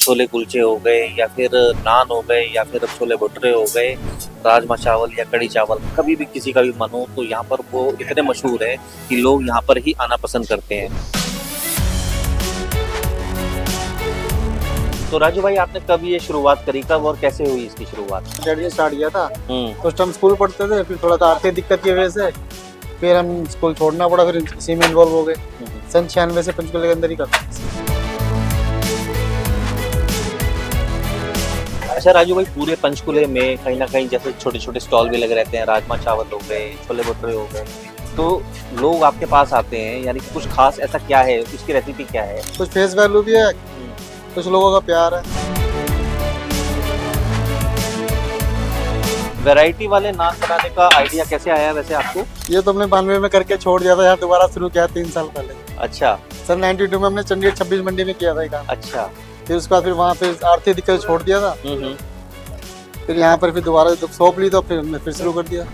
छोले कुलचे हो गए या फिर नान हो गए या फिर छोले भटूरे हो गए, राजमा चावल या कढ़ी चावल, कभी भी किसी का भी मन हो तो यहाँ पर वो इतने मशहूर है कि लोग यहाँ पर ही आना पसंद करते हैं। तो राजू भाई, आपने कब ये शुरुआत करी, कब और कैसे हुई इसकी शुरुआत? डैडी ने स्टार्ट किया था। हम्म। तो उस टाइम स्कूल पढ़ते थे, फिर थोड़ा सा आर्थिक दिक्कत की वजह से फिर हम स्कूल छोड़ना पड़ा, फिर इसी में इन्वॉल्व हो गए। सन 96 से पंचकुले के अंदर ही करते हैं। अच्छा राजू भाई, पूरे पंचकुले में कहीं ना कहीं जैसे छोटे छोटे स्टॉल भी लगे रहते हैं, राजमा चावल हो गए, छोले भटूरे हो गए, तो लोग आपके पास आते हैं, यानी कि कुछ खास ऐसा क्या है, उसकी रेसिपी क्या है? कुछ फेस वैल्यू भी है, कुछ लोगों का प्यार है। वैरायटी वाले नान बनाने का आइडिया कैसे आया वैसे आपको? ये तो हमने 92 में करके छोड़ दिया था, यहाँ दोबारा शुरू किया 3 साल पहले। अच्छा। सन 92 में हमने चंडीगढ़ 26 मंडी में किया था ये काम। अच्छा। फिर उसके बाद फिर वहाँ पे आर्थिक दिक्कत छोड़ दिया था। हम्म। फिर यहाँ पर फिर दोबारा जब सौंप ली तो फिर हमने फिर शुरू कर दिया।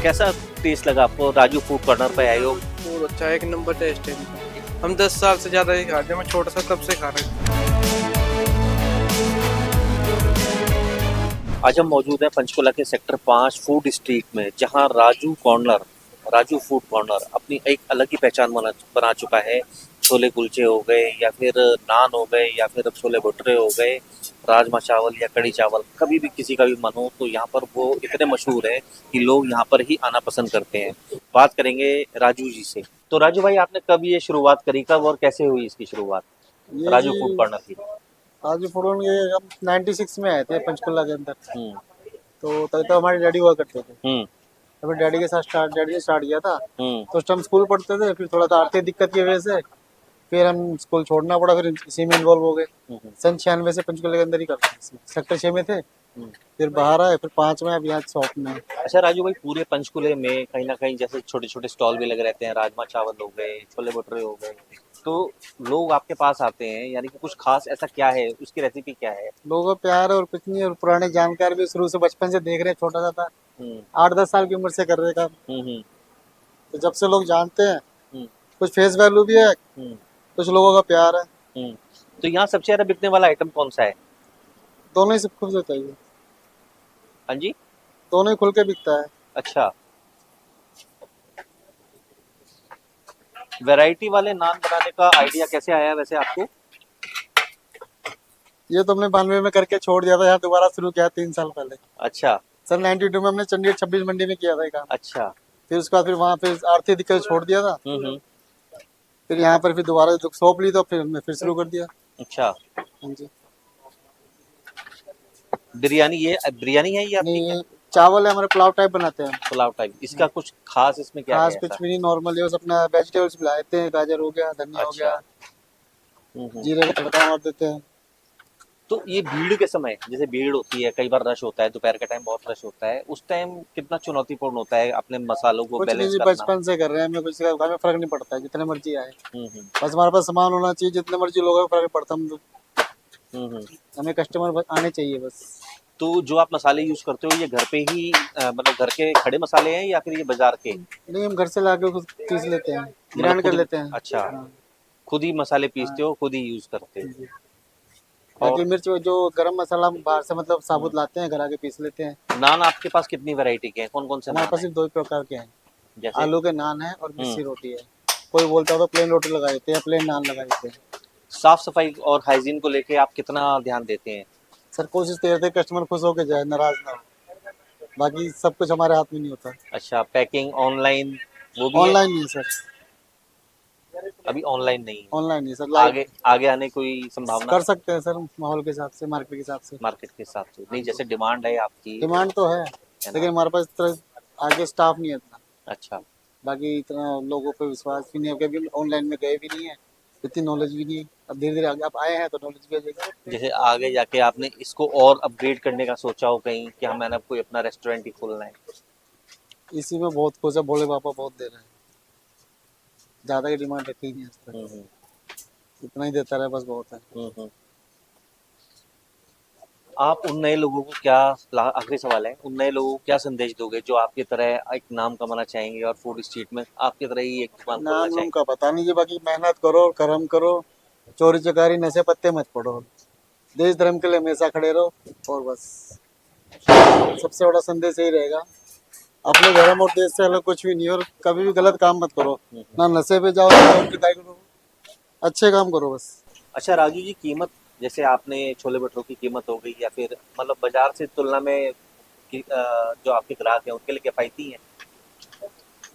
कैसा टेस्ट लगा आपको? राजू फूड कॉर्नर पे आए हो। बहुत अच्छा, एक नंबर टेस्ट है। हम 10 साल से ज्यादा ही खाते हैं, मैं छोटा सा तब से खा रहे हैं। आज हम मौजूद हैं पंचकुला के सेक्टर 5 फूड स्ट्रीट में, जहां राजू फूड कॉर्नर अपनी एक अलग ही पहचान बना चुका है। छोले कुलचे हो गए या फिर नान हो गए या फिर छोले भटूरे हो गए, राजमा चावल या कढ़ी चावल, कभी भी किसी का भी मन हो तो यहाँ पर वो इतने मशहूर है कि लोग यहाँ पर ही आना पसंद करते हैं। बात करेंगे राजू जी से। तो राजू भाई, आपने कब ये शुरुआत करी, कब और कैसे हुई इसकी शुरुआत ये राजू जी फूड कॉर्नर की? आज फुटबॉल ये हम 96 में आए थे पंचकुला के अंदर। हम्म। तो तब तो हमारे डैडी हुआ करते थे। हम्म। अभी डैडी के साथ डैडी ने स्टार्ट किया था। हम्म। तो उस टाइम स्कूल पढ़ते थे, फिर थोड़ा सा आर्थिक दिक्कत की वजह से फिर हम स्कूल छोड़ना पड़ा, फिर इसी में इन्वॉल्व हो गए। सन 96 से पंचकुले के अंदर ही करते हैं। सेक्टर 6 में थे, फिर बाहर आए, फिर 5 में, अब यहाँ शॉप में। अच्छा राजू भाई, पूरे पंचकुले में कहीं ना कहीं जैसे छोटे छोटे स्टॉल भी लगे रहते हैं, राजमा चावल हो गए, छोले भटूरे हो गए, तो लोग आपके पास आते हैं, यानी कि कुछ खास ऐसा क्या है, उसकी रेसिपी क्या है? लोगों का प्यार है और कुछ नहीं, और पुराने जानकार भी शुरू से बचपन से देख रहे हैं, छोटा सा था, हम्म। 8-10 साल की उम्र से कर रहे काम। हम्म। तो जब से लोग जानते हैं, हम्म। कुछ फेस वैल्यू भी है, हम्म। कुछ लोगों का प्यार है। हम्म। तो यहाँ सबसे ज्यादा बिकने वाला आइटम कौन सा है? दोनों ही सब खुल से चाहिए, हाँ जी। दोनों ही खुल के बिकता है। अच्छा। वैरायटी वाले नान बनाने का आइडिया कैसे आया वैसे आपको? ये तो हमने 92 में करके छोड़ दिया था, यहाँ दोबारा शुरू किया 3 साल पहले। अच्छा। सन 92 में हमने चंडीगढ़ 26 मंडी में किया था ये काम। अच्छा। फिर उसके बाद फिर वहाँ पे आर्थिक दिक्कत छोड़ दिया था। हम्म। फिर यहाँ पर फिर दोबारा जब सौंप ली तो फिर हमने फिर शुरू कर दिया। अच्छा। हाँ जी। बिरयानी है ये आपकी नहीं, क्या? ये चावल है, हमारे पुलाव टाइप बनाते हैं। पुलाव टाइप, इसका कुछ खास इसमें क्या खास है कुछ ऐसा? भी नहीं, नॉर्मल है, बस अपना वेजिटेबल्स मिलाते हैं, गाजर हो गया, धनिया हो गया, हम्म। जीरे का तड़का मार देते हैं। तो ये भीड़ के समय, जैसे भीड़ होती है, कई बार रश होता है, दोपहर के टाइम बहुत रश होता है, उस टाइम कितना चुनौतीपूर्ण होता है अपने मसालों को कुछ नहीं बैलेंस जी, करना? बचपन से कर रहे हैं, हमें कुछ हमें फर्क नहीं पड़ता है, जितने मर्जी आए। हम्म। बस हमारे पास सामान होना चाहिए, जितने मर्जी लोगों को फर्क नहीं पड़ता। हम्म। हमें कस्टमर आने चाहिए बस। तो जो आप मसाले यूज करते हो, ये घर पे ही मतलब घर के खड़े मसाले हैं या फिर ये बाजार के? नहीं, हम घर से लाके खुद पीस लेते हैं, मतलब ग्राइंड कर खुद? लेते हैं। अच्छा। हाँ। खुद ही मसाले पीसते हाँ हो, खुद ही यूज करते हो? जी। और बाकी मिर्च जो गरम मसाला हम बाहर से मतलब साबुत लाते हैं, घर आके पीस लेते हैं। नान आपके पास कितनी वैरायटी के हैं, कौन कौन से हमारे नान पास है? सिर्फ 2 ही प्रकार के हैं। जैसे? आलू के नान है और मिस्सी रोटी है। कोई बोलता है तो प्लेन रोटी लगा देते हैं, प्लेन नान लगा देते हैं। साफ सफाई और हाइजीन को लेके आप कितना ध्यान देते हैं? सर कोशिश तो ये रहती है कस्टमर खुश होके जाए, नाराज ना हो। बाकी सब कुछ हमारे हाथ में नहीं होता। अच्छा, पैकिंग ऑनलाइन वो भी है? ऑनलाइन नहीं सर, अभी ऑनलाइन नहीं है? ऑनलाइन नहीं सर, लाइव आगे आगे आने कोई संभावना कर सकते हैं सर, माहौल के हिसाब से, मार्केट के हिसाब से। मार्केट के हिसाब से? नहीं, जैसे डिमांड है आपकी। डिमांड तो है, है लेकिन ना? हमारे पास इतना आगे स्टाफ नहीं है इतना। अच्छा। बाकी इतना लोगों पे विश्वास भी नहीं है, कभी ऑनलाइन में गए भी नहीं है, इतनी नॉलेज भी नहीं है। अब धीरे धीरे आगे आप आए हैं तो नॉलेज भी आ जाएगी। जैसे आगे जाके आपने इसको और अपग्रेड करने का सोचा हो कहीं कि हाँ, मैंने अब कोई अपना रेस्टोरेंट ही खोलना है? इसी में बहुत खुश है, भोले पापा बहुत दे रहे हैं, ज्यादा की डिमांड रखी ही नहीं आज तक। हम्म। इतना ही देता रहे बस बहुत है। हम्म। आप उन नए लोगों को क्या आखिरी सवाल है, उन नए लोगों को क्या संदेश दोगे जो आपकी तरह एक नाम कमाना चाहेंगे और फूड स्ट्रीट में आपकी तरह ही एक दुकान खोलना नाम चाहेंगे? उनका पता नहीं, ये बाकी मेहनत करो, कर्म करो, चोरी चकारी नशे पत्ते मत पड़ो, देश धर्म के लिए हमेशा खड़े रहो, और बस सबसे बड़ा संदेश यही रहेगा। अपने धर्म और देश से अलग कुछ भी नहीं, और कभी भी गलत काम मत करो, ना नशे पे जाओ ना चोरी चकारी करो, अच्छे काम करो बस। अच्छा राजू जी, कीमत जैसे आपने छोले भटूरे की कीमत हो गई या फिर मतलब बाजार से तुलना में जो आपके ग्राहक हैं उनके लिए किफायती है?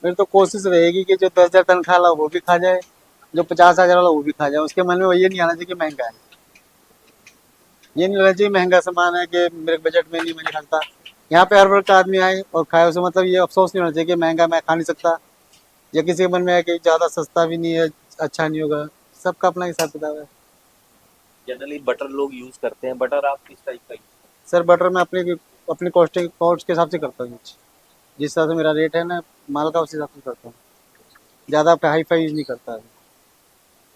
मेरी तो कोशिश रहेगी कि जो 10,000 तनख्वाह वाला वो भी खा जाए, जो 50,000 वाला वो भी खा जाए, उसके मन में वो ये नहीं आना चाहिए कि महंगा है, ये नहीं रहना चाहिए महंगा सामान है कि मेरे बजट में नहीं, मैं नहीं खाता। यहाँ पे हर वर्ग का आदमी आए और खाए, उसे मतलब ये अफसोस नहीं होना चाहिए कि महंगा मैं खा नहीं सकता, या किसी के मन में है कि ज़्यादा सस्ता भी नहीं है, अच्छा नहीं होगा। सबका अपना हिसाब किताब है। जनरली बटर लोग यूज करते हैं, बटर आप किस टाइप का सर बटर मैं अपनी अपनी कॉस्टिंग कॉस्ट के हिसाब से करता हूँ यूज। जिस हिसाब से मेरा रेट है ना माल का, उस हिसाब से करता हूँ, ज़्यादा हाई फाई यूज नहीं करता है।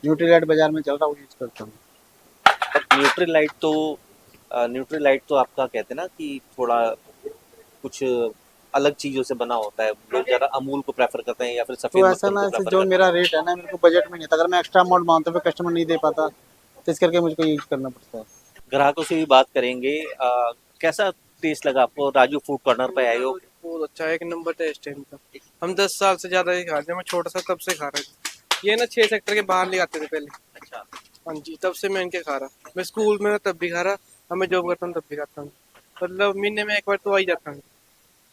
न्यूट्रीलाइट बाजार में चल रहा है वो यूज करता हूँ। न्यूट्रीलाइट तो आपका कहते हैं ना कि थोड़ा कुछ अलग चीजों से बना होता है, लोग ज्यादा अमूल को प्रेफर करते हैं या फिर सफेद तो ऐसा मक्खन ना, को ऐसे प्रेफर जो करते मेरा रेट है ना मेरे को बजट में नहीं था, अगर मैं एक्स्ट्रा अमाउंट मांगता तो कस्टमर नहीं दे पाता, तो इस करके मुझको यूज करना पड़ता है। हैं। ग्राहकों से भी बात करेंगे। कैसा टेस्ट लगा आपको? राजू फूड कॉर्नर पे आए हो। बहुत अच्छा है, एक नंबर टेस्ट है इनका। हम 10 साल से ज्यादा ही खा रहे हैं, मैं छोटा सा तब से खा रहे थे। ये ना 6 सेक्टर के बाहर ले आते थे पहले। अच्छा। हाँ जी, तब से मैं इनके खा रहा। मैं स्कूल में तब भी खा रहा, अब मैं जॉब करता हूँ तब भी खाता हूँ। मतलब महीने में एक बार तो आ ही जाता हूँ।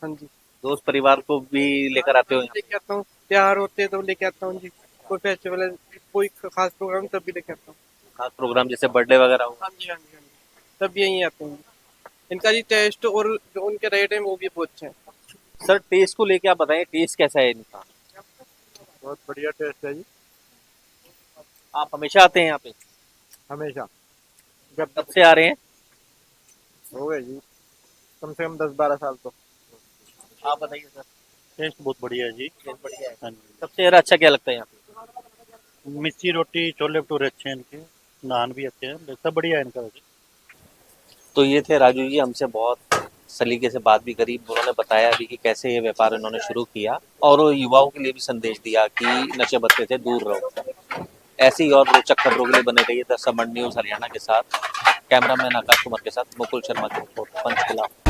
हाँ जी, दोस्त परिवार को भी लेकर आते हो यहाँ? लेके आता हूँ, त्योहार होते हैं तो लेके आता हूँ जी। कोई फेस्टिवल है, कोई खास प्रोग्राम तब भी लेके आता हूँ। खास प्रोग्राम जैसे बर्थडे वगैरह हो? हाँ जी हाँ जी हाँ जी, तब भी यहीं आते हैं। इनका जी टेस्ट और जो उनके रेट है वो भी बहुत अच्छे हैं। सर टेस्ट को लेके आप बताएं, टेस्ट कैसा है इनका? बहुत बढ़िया टेस्ट है जी। आप हमेशा आते हैं यहाँ पे? हमेशा, जब कब से आ रहे हैं? हो गए जी कम से कम 10-12 साल तो। आप बताइए सर। टेस्ट बहुत बढ़िया है जी। टेस्ट बढ़िया है। हाँ जी, सबसे ज्यादा अच्छा क्या लगता है यहाँ पे? मिर्ची रोटी छोले भटूरे अच्छे हैं इनके, नान भी अच्छे हैं, सब बढ़िया है इनका वैसे। तो ये थे राजू जी, हमसे बहुत सलीके से बात भी करी, उन्होंने बताया भी कि कैसे ये व्यापार इन्होंने शुरू किया और वो युवाओं के लिए भी संदेश दिया कि नशे पत्ते से दूर रहो। ऐसी ही और रोचक खबरों के लिए बने रहिए द समर न्यूज हरियाणा के साथ। कैमरामैन आकाश कुमार के साथ मुकुल शर्मा की रिपोर्ट, पंचकुला।